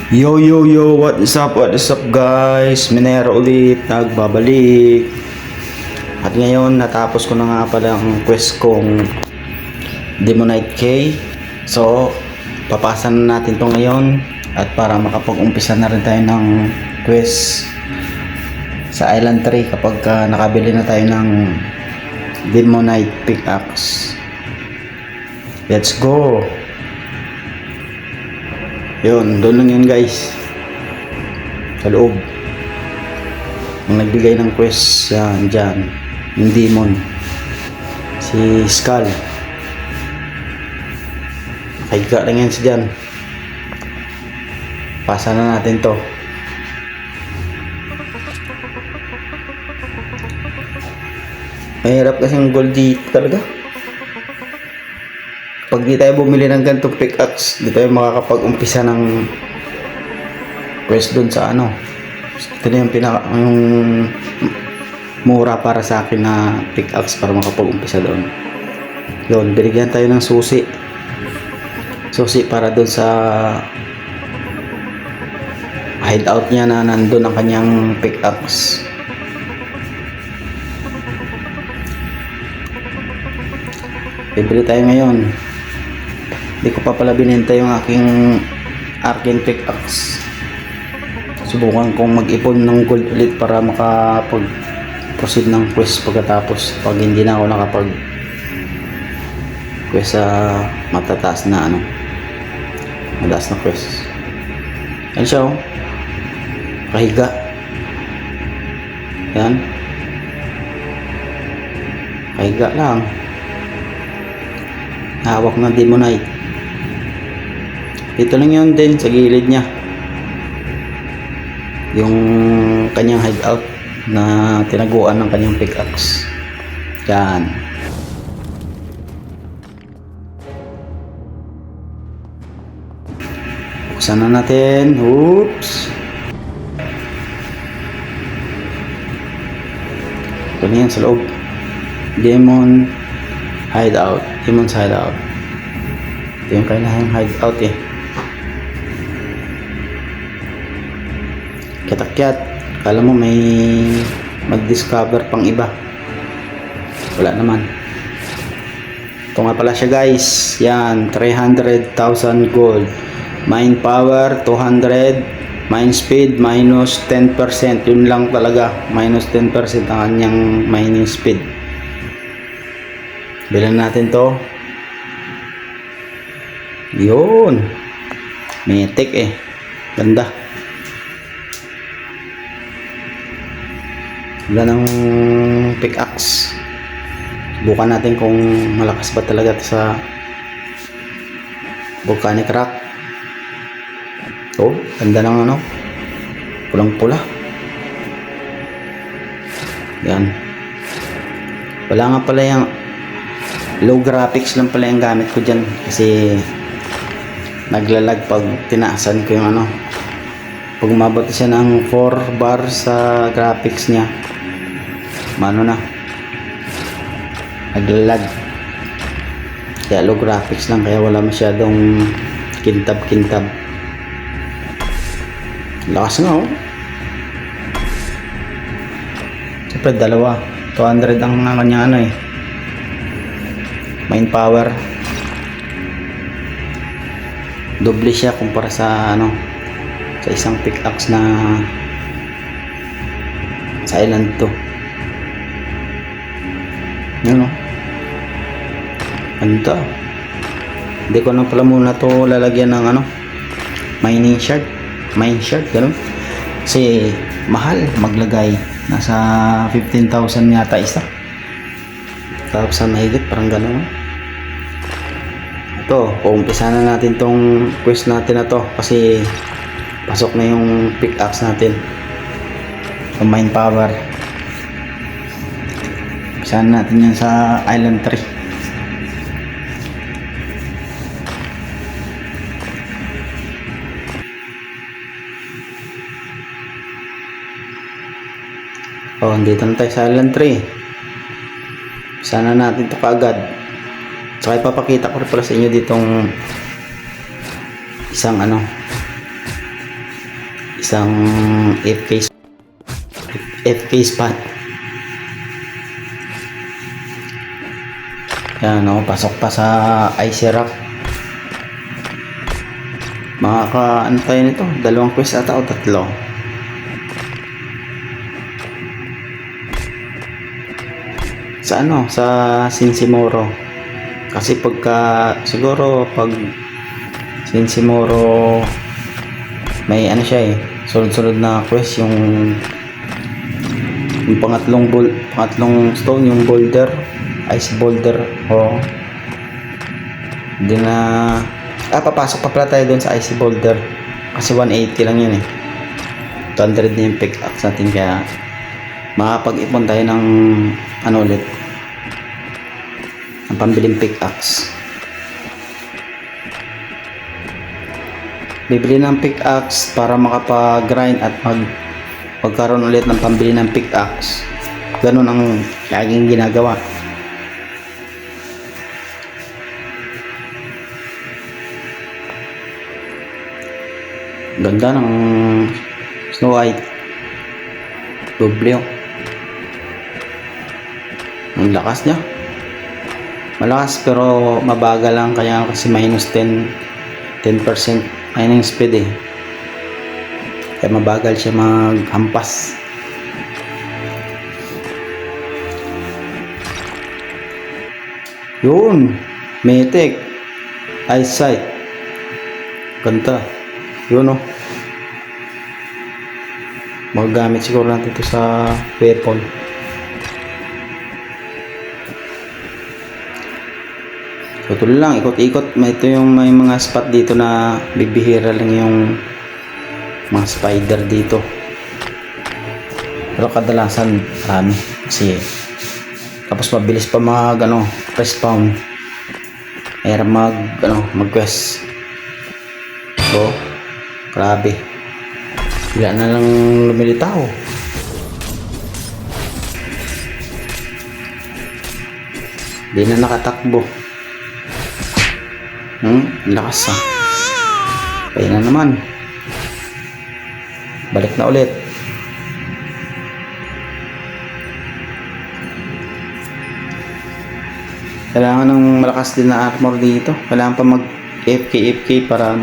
Yo yo yo, what is up guys? Minero ulit, nagbabalik. At ngayon natapos ko na nga pala ang quest kong Demonite K. So papasa na natin to ngayon. At para makapag-umpisa na rin tayo ng quest sa Island 3 kapag nakabili na tayo ng Demonite Pickaxe. Let's go. Yun, doon lang yun guys, sa loob. Ang nagbigay ng quest yan, dyan, yung demon, si Skull. Nakahiga lang yan si dyan. Pasa na natin to. Mahirap kasing gold dito talaga. Pag di tayo bumili ng ganitong pickaxe, di tayo makakapag-umpisa ng quest dun sa ano. Ito na yung mura para sa akin na pickaxe para makapag-umpisa doon. Yun, binigyan tayo ng susi. Susi para dun sa hideout niya na nandun ang kanyang pickaxe. Bibili tayo ngayon. Hindi ko pa pala binenta yung aking arcane pickaxe. Subukan kong mag-ipon ng gold ulit para makapag-proceed ng quest pagkatapos pag hindi na ako nakapag-quest sa matataas na ano, mataas na quest. Yan siya, oh. Kahiga. Yan. Kahiga lang. Hawak ng Demonite. Dito lang yun din sa gilid niya, yung kanyang hideout na tinaguan ng kanyang pickaxe. Yan. Buksan na natin. Oops. Ito na yan sa loob. Demon's hideout. Ito yung kanyang hideout eh. Katakyat, kala mo may mag-discover pang iba, wala naman. Ito nga pala siya guys. Yan, 300,000 gold, mine power 200, mine speed minus 10%. Yun lang talaga, minus 10% ang kanyang mining speed. Bilan natin to. Yun, mythic eh, ganda. Ganda ng pickaxe. Subukan natin kung malakas ba talaga ito sa volcanic rock. Oh, ganda ng ano, pulang pula. Yan. Wala nga pala yung low graphics lang pala yung gamit ko dyan kasi naglalag pag tinaasan ko yung ano. Pag umabot siya ng 4 bar sa graphics niya, mano na, naglalag. Kaya low graphics lang, kaya wala masyadong kintab. Lakas nga, oh. Siyempre dalawa, 200 ang kanyang ano eh, mine power. Doble siya kumpara sa ano, sa isang pickaxe na sa Island 2. Yun, oh. Ganda. Hindi ko na pala muna to lalagyan ng ano, mine shard, ganun. Kasi mahal maglagay. Nasa 15,000 yata isa. Tapos sa mahigit, parang ganun. Ito, uumpisa na natin tong quest natin na to kasi pasok na yung pickaxe natin, yung mine power. Umpisahan natin yan sa Island 3. Oh, dito na tayo sa Island 3. Sana natin ito kaagad. Saka ipapakita ko rin pala sa inyo ditong isang ano, isang FK spot. Yan, pasok pa sa icy rock. Ano tayo nito? 2 quest ata o 3? Sa Sinsimoro. Kasi siguro pag Sinsimoro may siya sunod-sunod na quest, yung pangatlong stone, yung boulder, ice boulder. Papasok pa pala tayo doon sa icy boulder kasi 180 lang yun 200 na yung pickaxe natin, kaya makapag-ipon tayo ng ulit ng pambiling pickaxe. Bibili ng pickaxe para makapag-grind at magkaroon ulit ng pambili ng pickaxe. Ganun ang laging ginagawa. Ganda ng Snow White. Doble ang lakas niya. Malakas pero mabagal lang, kaya kasi minus 10% mining speed kaya mabagal siya maghampas. Yun, Mythic Eyesight, ganda yun magagamit siguro natin ito sa weapon. So tuloy lang, ikot-ikot. Ito yung may mga spot dito na bibihira lang yung mga spider dito, pero kadalasan marami kasi tapos mabilis pa respawn, mahirap mag quest. So grabe, bigla na lang lumilitaw. Di na nakatakbo. Lakas kaya na naman, balik na ulit. Kailangan ng malakas din na armor dito. Kailangan pa mag FK para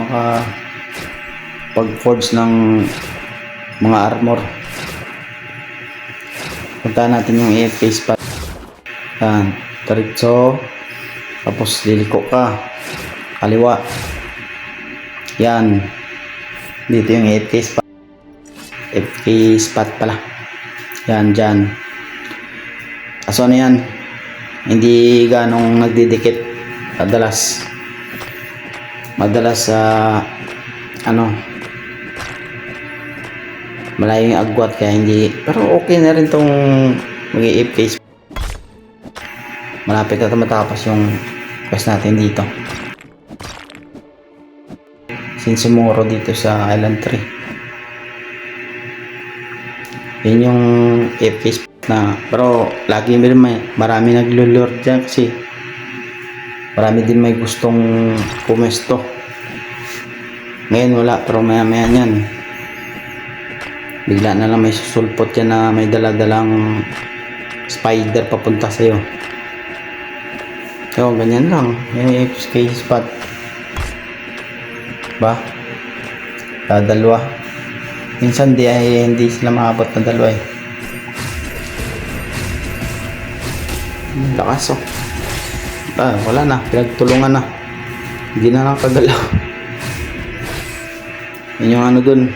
pag forge ng mga armor. Punta natin yung AFK spot. Yan, diretso, tapos liliko ka kaliwa. Yan, dito yung AFK spot. FK spot pala. Yan, dyan. Kaso yan, hindi ganong nagdidikit. Madalas malayo yung agwat, kaya hindi, pero okay na rin tong mag-i-AFK. Malapit na matapos yung quest natin dito. Sinsimoro dito sa Island 3. Yun yung AFK spot na, pero lagi marami naglulure dyan kasi marami din may gustong pumesto. Ngayon wala, pero maya yan bigla na lang may susulpot yan na may daladalang spider papunta sa'yo. So ganyan lang yung AFK spot ba, dalawa. Minsan hindi sila maabot na dalawa lakas wala na, pinagtulungan na, hindi na nakagalaw. Yun yung dun,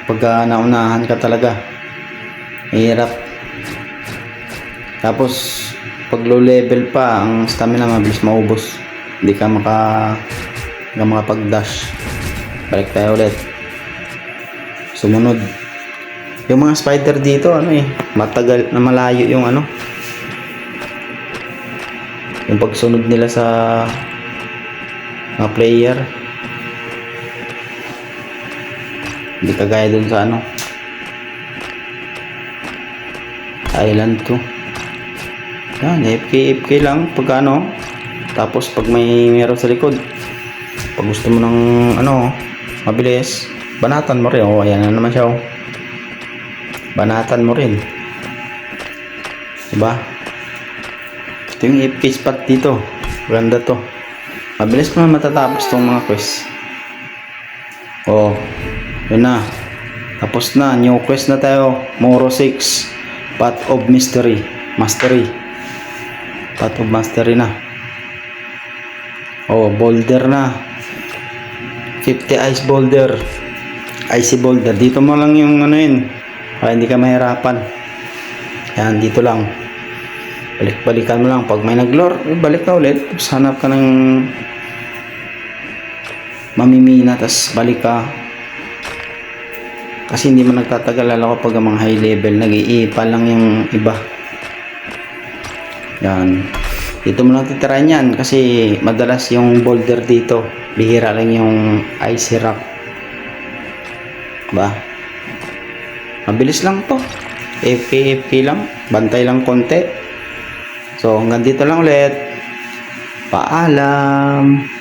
pagka naunahan ka talaga mahirap. Tapos pag low level pa, ang stamina mabilis maubos, hindi ka makapag dash. Balik tayo ulit, sumunod. Yung mga spider dito matagal na malayo yung yung pagsunod nila sa mga player, hindi kagaya dun sa Island 2. Yan, FK lang pag tapos pag meron sa likod, pag gusto mo ng mabilis, Banatan mo rin. Oh, ayan na naman siya. Oh. Banatan mo rin. Diba? Ito yung FPS spot dito. Ganda to. Mabilis mo na matatapos tong mga quest. Oh, yun na. Tapos na. New quest na tayo. Moro 6. Path of Mystery. Mastery. Path of Mastery na. Oh, boulder na. 50 ice boulder. Icy boulder. Dito mo lang yung ano yun. Para hindi ka mahirapan. Yan, dito lang. Balik-balikan mo lang. Pag may nag-lure, balik ka ulit. Tapos hanap ka ng mamimina. Tapos balik ka. Kasi hindi mo nagtatagal. Lalo kapag ang mga high level, nag-iipa lang yung iba. Yan. Dito mo lang titirahin yan. Kasi madalas yung boulder dito. Bihira lang yung icy rock. Ba? Mabilis lang to. FP lang. Bantay lang konti. So hanggang dito lang ulit. Paalam.